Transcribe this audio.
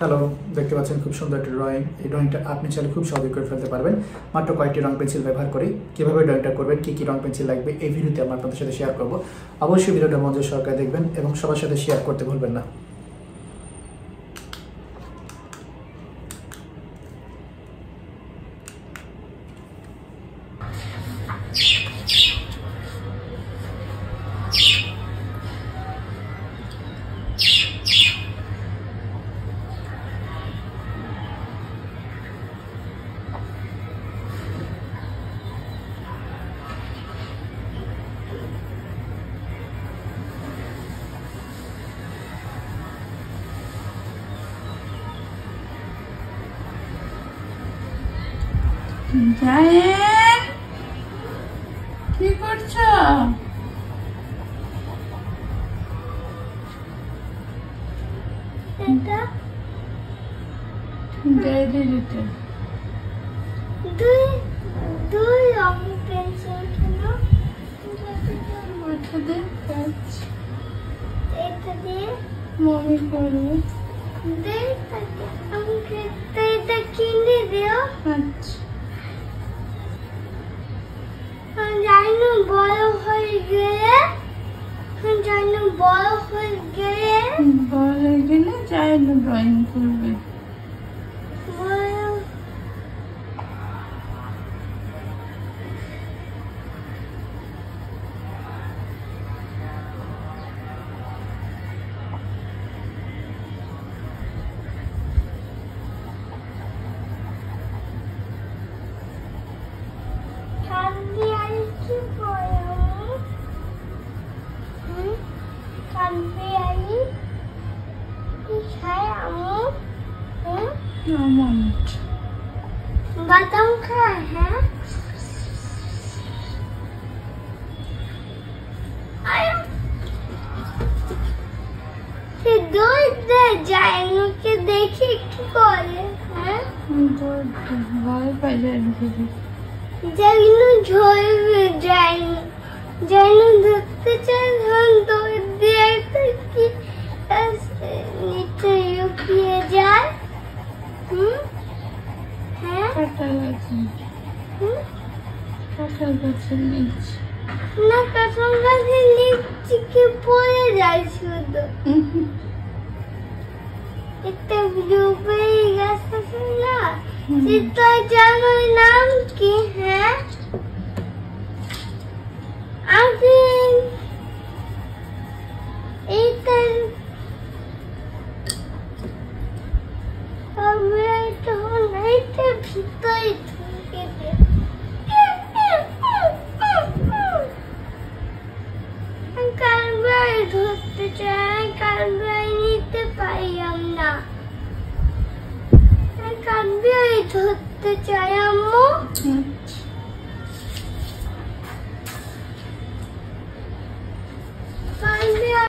Hello, দেখতে পাচ্ছেন খুব সুন্দর একটা ড্রয়িং। এই ড্রয়িংটা আপনি চাইলে খুব সহজে করে ফেলতে পারবেন মাত্র কয়েকটি রং পেন্সিল ব্যবহার করে। কীভাবে ড্রয়িংটা করবেন, কী কী রং পেন্সিল লাগবে এই ভিডিওতে আমি আপনাদের সাথে শেয়ার করব। অবশ্যই ভিডিওটা মনোযোগ সহকারে দেখবেন এবং সবার সাথে শেয়ার করতে ভুলবেন না। জায়েদ, কি করছো? এটা দিতে দুই দুই রং পেন্সিল কেন? ওটা দিয়ে কাজ এটা দিয়ে মমি করবে। আমাকে এটা কিনে দিও। আচ্ছা, জানো বড় হয়ে গেলে বড় হয়ে গেলে জায়েদ ড্রয়িং করবে। বড় কান্দি আর কি বলো? কান্দি আলি কি খায় আমু? আমন্ড বাদাম খায়? হ্যাঁ, দই দে যায় লোকে দেখি কি করে। হ্যাঁ, ভয় পাই যায় যেগুলো ঝরবে যায় ধরতে চায় দই দিয়ে একটা কি নিচে লুকিয়ে যায়। হ্যাঁ, কাঁঠাল গাছের নিচে না কাঁঠাল গাছের নিচে কি পড়ে যায় শুধু। একটা ব্লুবেরি গাছ আছে না, সেটা জানার নাম কি? হ্যাঁ, আমি এইটা ভিতরে ঢুকে দে। কালবাই ধরতে চাই, কালবাই নিতে পাইলাম না। কালবাই ধরতে চাই আম্মু।